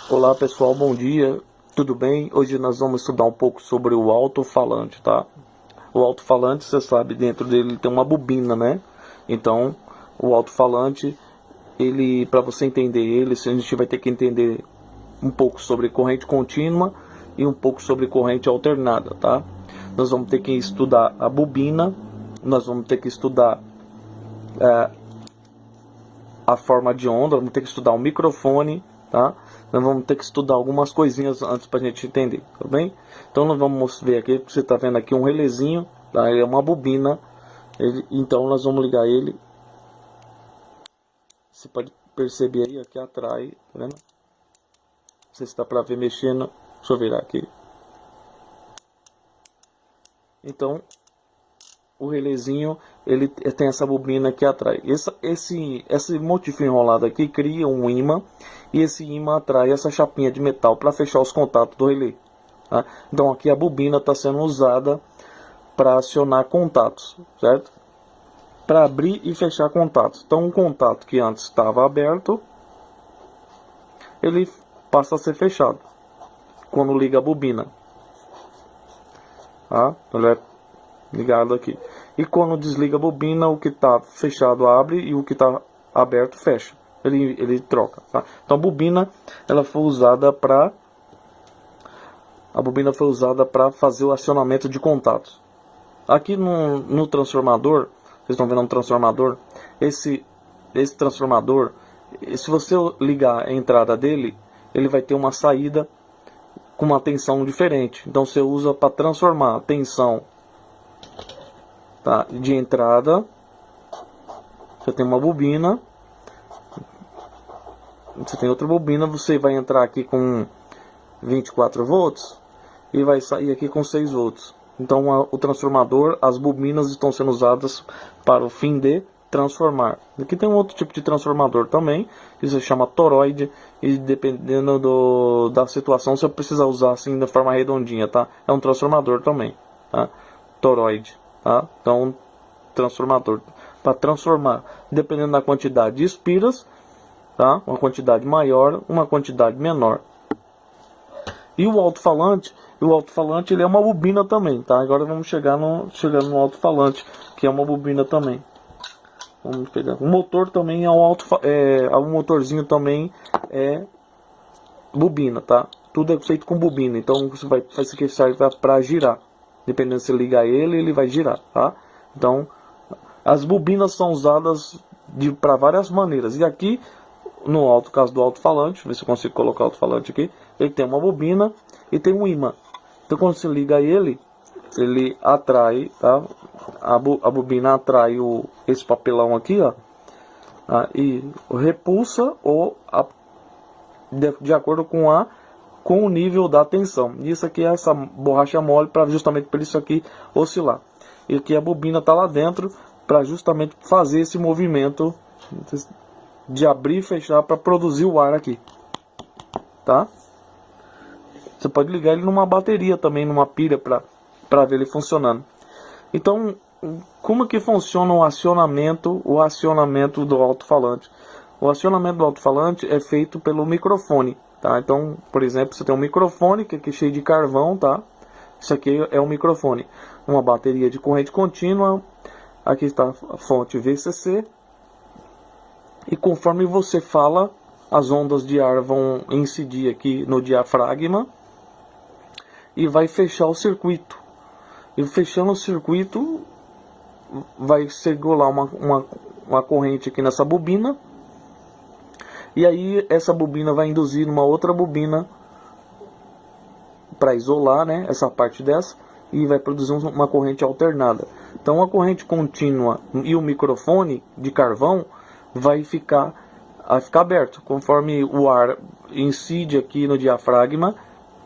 Olá pessoal, bom dia, tudo bem? Hoje nós vamos estudar um pouco sobre o alto-falante, tá? O alto-falante, você sabe, dentro dele tem uma bobina, né? Então, o alto-falante, ele, para você entender ele, a gente vai ter que entender um pouco sobre corrente contínua e um pouco sobre corrente alternada, tá? Nós vamos ter que estudar a bobina, nós vamos ter que estudar a forma de onda, vamos ter que estudar o microfone, tá? Nós vamos ter que estudar algumas coisinhas antes para a gente entender, tá bem? Então nós vamos ver aqui, você está vendo aqui um relézinho, tá? Ele é uma bobina, então nós vamos ligar ele. Você pode perceber aí, aqui atrás, tá vendo? Não sei se dá para ver mexendo, deixa eu virar aqui. Então, o relézinho, ele tem essa bobina aqui atrás. Esse motifo enrolado aqui cria um ímã, e esse ímã atrai essa chapinha de metal para fechar os contatos do relé. Tá? Então aqui a bobina está sendo usada para acionar contatos, certo? Para abrir e fechar contatos. Então um contato que antes estava aberto, ele passa a ser fechado quando liga a bobina. Tá? Ele é ligado aqui. E quando desliga a bobina, o que está fechado abre e o que está aberto fecha. Ele troca. Tá? Então a bobina, ela foi usada para fazer o acionamento de contatos. Aqui no transformador, vocês estão vendo um transformador, esse transformador, se você ligar a entrada dele, ele vai ter uma saída com uma tensão diferente. Então você usa para transformar a tensão, tá, de entrada. Você tem uma bobina, você tem outra bobina, você vai entrar aqui com 24 volts e vai sair aqui com 6 volts. Então o transformador, as bobinas estão sendo usadas para o fim de transformar. Aqui tem um outro tipo de transformador também, que se chama toroide, e dependendo da situação você precisa usar assim da forma redondinha, tá? É um transformador também, tá? Toroide, tá? Então transformador para transformar, dependendo da quantidade de espiras, tá? Uma quantidade maior, uma quantidade menor. E o alto-falante, ele é uma bobina também, tá? Agora vamos chegar no alto-falante, que é uma bobina também. Vamos pegar. O motor também é um motorzinho também é bobina, tá? Tudo é feito com bobina, então você vai fazer que serve para girar. Dependendo se você ligar ele vai girar, tá? Então, as bobinas são usadas para várias maneiras. E aqui no caso do alto-falante, ver se eu consigo colocar o alto-falante aqui, ele tem uma bobina e tem um ímã. Então quando você liga ele atrai, tá? A bobina atrai esse papelão aqui, ó, tá? E repulsa de acordo com o nível da tensão. Isso aqui é essa borracha mole para justamente para isso aqui oscilar. E aqui a bobina está lá dentro para justamente fazer esse movimento de abrir e fechar para produzir o ar aqui, tá? Você pode ligar ele numa bateria também, numa pilha, para ver ele funcionando. Então, como que funciona o acionamento do alto-falante? O acionamento do alto-falante é feito pelo microfone, tá? Então, por exemplo, você tem um microfone que é aqui cheio de carvão, tá? Isso aqui é um microfone. Uma bateria de corrente contínua. Aqui está a fonte VCC. E conforme você fala, as ondas de ar vão incidir aqui no diafragma e vai fechar o circuito. E fechando o circuito, vai circular uma corrente aqui nessa bobina. E aí essa bobina vai induzir numa outra bobina para isolar, né, essa parte dessa, e vai produzir uma corrente alternada. Então a corrente contínua e o microfone de carvão vai ficar aberto. Conforme o ar incide aqui no diafragma,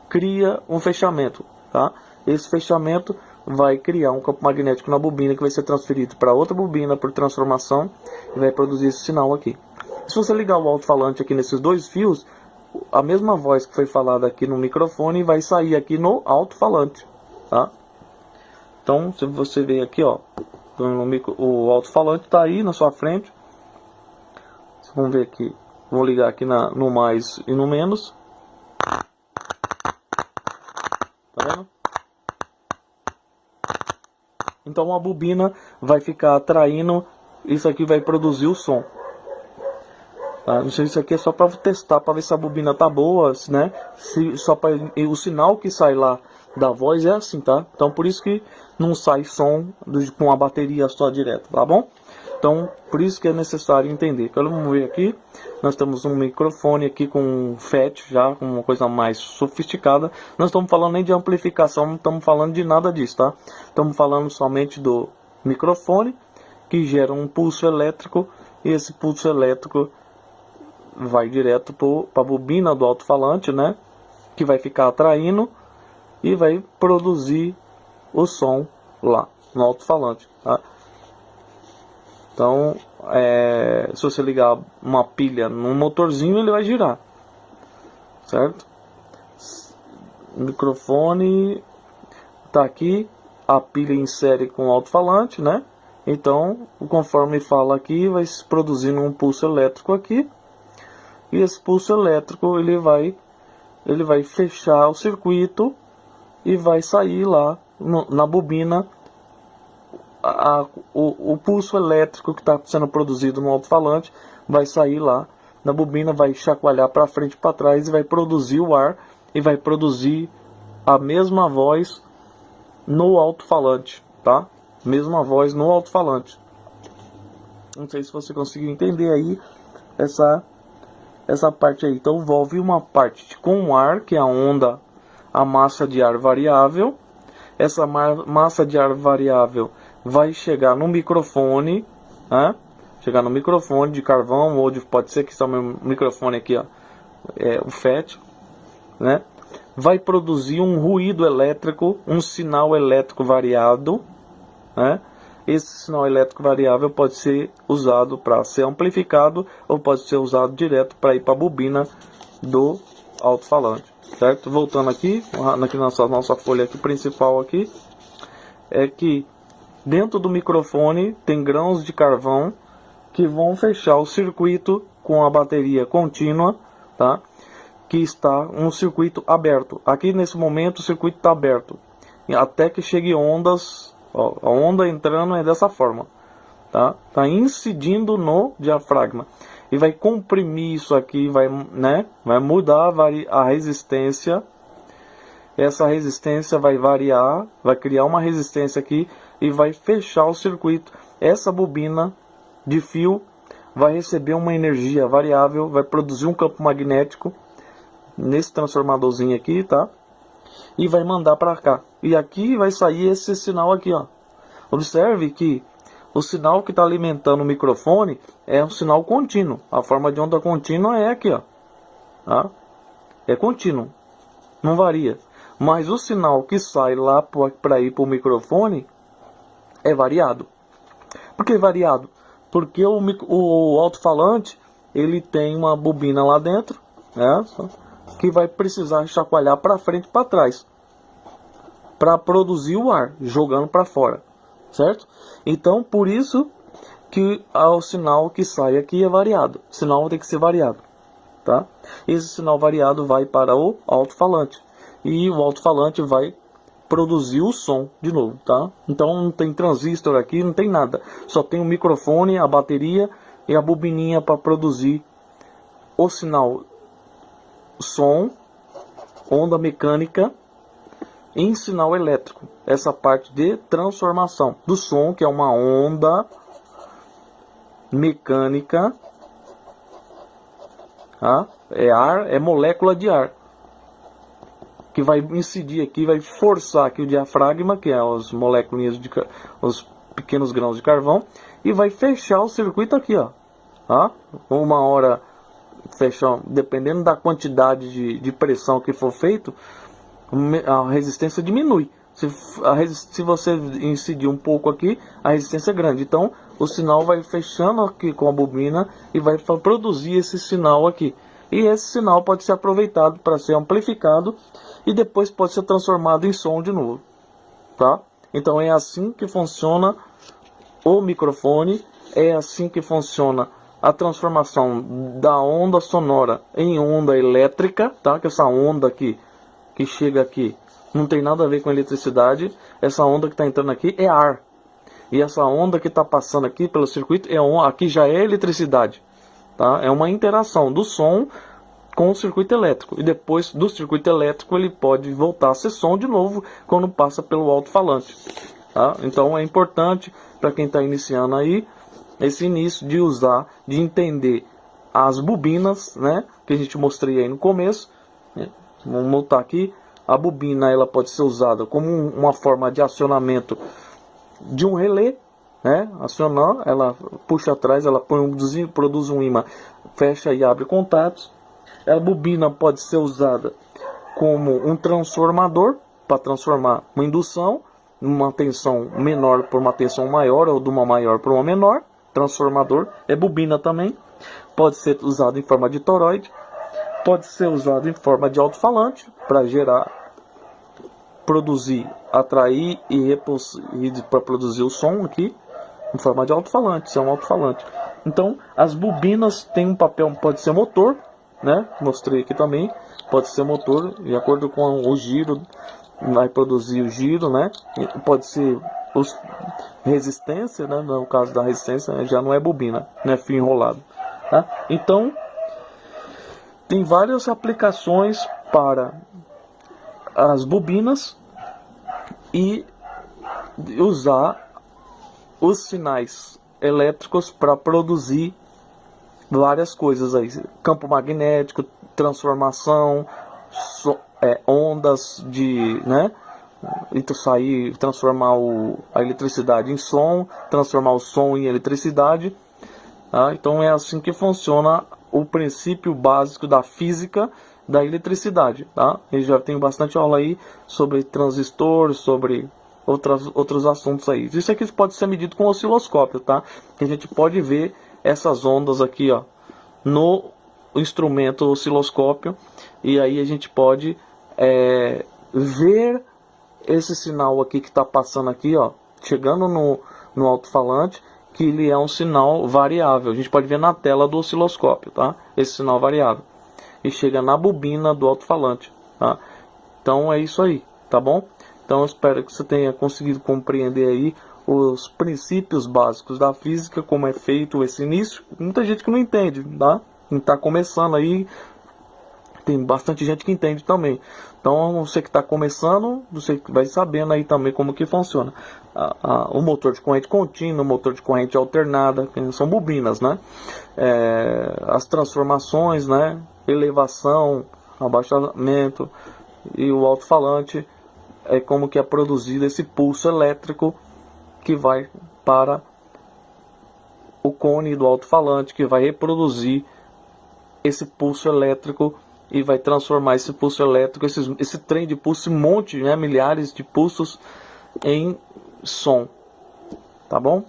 cria um fechamento, tá? Esse fechamento vai criar um campo magnético na bobina que vai ser transferido para outra bobina por transformação e vai produzir esse sinal aqui. Se você ligar o alto-falante aqui nesses dois fios, a mesma voz que foi falada aqui no microfone vai sair aqui no alto-falante, tá? Então, se você ver aqui, ó, o alto-falante está aí na sua frente. Vamos ver aqui, vou ligar aqui no mais e no menos. Então a bobina vai ficar atraindo, isso aqui vai produzir o som. Tá? Não sei, isso aqui é só para testar, para ver se a bobina tá boa, né? Só para o sinal que sai lá da voz é assim, tá? Então por isso que não sai som com a bateria só direto, tá bom? Então por isso que é necessário entender. Então vamos ver aqui, nós temos um microfone aqui com um FET já, com uma coisa mais sofisticada. Não estamos falando nem de amplificação, não estamos falando de nada disso, tá? Estamos falando somente do microfone que gera um pulso elétrico, e esse pulso elétrico vai direto para a bobina do alto-falante, né? Que vai ficar atraindo e vai produzir o som lá no alto-falante, tá? Então, se você ligar uma pilha no motorzinho, ele vai girar, certo? O microfone tá aqui, a pilha insere com o alto-falante, né? Então, conforme fala aqui, vai se produzindo um pulso elétrico aqui. E esse pulso elétrico ele vai fechar o circuito e vai sair lá na bobina o pulso elétrico que está sendo produzido no alto-falante vai sair lá na bobina, vai chacoalhar para frente e para trás e vai produzir o ar e vai produzir a mesma voz no alto-falante, tá? Mesma voz no alto-falante. Não sei se você conseguiu entender aí essa parte aí. Então envolve uma parte com ar, que é a onda, a massa de ar variável. Essa massa de ar variável vai chegar no microfone, né? Chegar no microfone de carvão, ou pode ser que está o meu microfone aqui, ó, o FET, né? Vai produzir um ruído elétrico, um sinal elétrico variado, né? Esse sinal elétrico variável pode ser usado para ser amplificado ou pode ser usado direto para ir para a bobina do alto-falante, certo? Voltando aqui nossa folha aqui principal aqui, é que dentro do microfone tem grãos de carvão que vão fechar o circuito com a bateria contínua, tá? Que está um circuito aberto. Aqui nesse momento o circuito está aberto até que chegue ondas. Ó, a onda entrando é dessa forma, tá? Tá incidindo no diafragma e vai comprimir isso aqui, vai mudar a resistência. Essa resistência vai variar, vai criar uma resistência aqui e vai fechar o circuito. Essa bobina de fio vai receber uma energia variável, vai produzir um campo magnético nesse transformadorzinho aqui, tá? E vai mandar para cá. E aqui vai sair esse sinal aqui, ó. Observe que o sinal que está alimentando o microfone é um sinal contínuo. A forma de onda contínua é aqui, ó. Tá? É contínuo, não varia. Mas o sinal que sai lá para ir para o microfone é variado. Por que variado? Porque o alto-falante ele tem uma bobina lá dentro, né? Que vai precisar chacoalhar para frente e para trás para produzir o ar, jogando para fora, certo? Então por isso que o sinal que sai aqui é variado. O sinal tem que ser variado, tá? Esse sinal variado vai para o alto-falante e o alto-falante vai produzir o som de novo, tá? Então não tem transistor aqui, não tem nada, só tem o microfone, a bateria e a bobininha para produzir o sinal som, onda mecânica em sinal elétrico. Essa parte de transformação do som, que é uma onda mecânica, tá? É ar, é molécula de ar que vai incidir aqui, vai forçar aqui o diafragma, que é as moléculas os pequenos grãos de carvão, e vai fechar o circuito aqui, ó, tá? Uma hora fechar, dependendo da quantidade de pressão que for feito, a resistência diminui. Se você incidir um pouco aqui, a resistência é grande. Então o sinal vai fechando aqui com a bobina e vai produzir esse sinal aqui. E esse sinal pode ser aproveitado para ser amplificado e depois pode ser transformado em som de novo, tá? Então é assim que funciona o microfone, é assim que funciona a transformação da onda sonora em onda elétrica, tá? Que essa onda aqui que chega aqui não tem nada a ver com eletricidade. Essa onda que está entrando aqui é ar, E essa onda que está passando aqui pelo circuito, aqui já é eletricidade. Tá? É uma interação do som com o circuito elétrico. E depois do circuito elétrico ele pode voltar a ser som de novo quando passa pelo alto-falante. Tá? Então é importante para quem está iniciando aí, esse início de usar, de entender as bobinas, né, que a gente mostrei aí no começo. Vamos voltar aqui. A bobina ela pode ser usada como uma forma de acionamento de um relé, né? Acionar, ela puxa atrás, ela produz um ímã, fecha e abre contatos. A bobina pode ser usada como um transformador para transformar uma indução, uma tensão menor por uma tensão maior ou de uma maior por uma menor. Transformador é bobina também. Pode ser usado em forma de toroide. Pode ser usado em forma de alto-falante para gerar, produzir, atrair e para produzir o som aqui em forma de alto-falante. Isso é um alto-falante. Então, as bobinas têm um papel, pode ser motor, né? Mostrei aqui também. Pode ser motor, de acordo com o giro, vai produzir o giro, né? Pode ser resistência, né? No caso da resistência, já não é bobina, não é fio enrolado. Tá? Então, tem várias aplicações para as bobinas e usar os sinais elétricos para produzir várias coisas aí. Campo magnético, transformação, ondas de, né? Transformar a eletricidade em som, transformar o som em eletricidade. Tá? Então é assim que funciona o princípio básico da física da eletricidade. Tá? Eu já tenho bastante aula aí sobre transistor, sobre outros assuntos aí. Isso aqui pode ser medido com osciloscópio, tá? Que a gente pode ver essas ondas aqui, ó, no instrumento osciloscópio, e aí a gente pode ver esse sinal aqui que está passando aqui, ó, chegando no alto-falante, que ele é um sinal variável. A gente pode ver na tela do osciloscópio, tá? Esse sinal variável. E chega na bobina do alto-falante, tá? Então é isso aí, tá bom? Então eu espero que você tenha conseguido compreender aí os princípios básicos da física, como é feito esse início. Muita gente que não entende, tá? Quem está começando aí, tem bastante gente que entende também. Então você que está começando, você vai sabendo aí também como que funciona o motor de corrente contínua, o motor de corrente alternada, que são bobinas, né? As transformações, né? Elevação, abaixamento e o alto-falante, é como que é produzido esse pulso elétrico que vai para o cone do alto-falante, que vai reproduzir esse pulso elétrico e vai transformar esse pulso elétrico, esse trem de pulso, um monte, né, milhares de pulsos em som. Tá bom?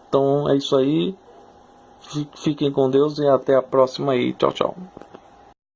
Então é isso aí. Fiquem com Deus e até a próxima aí. Tchau, tchau.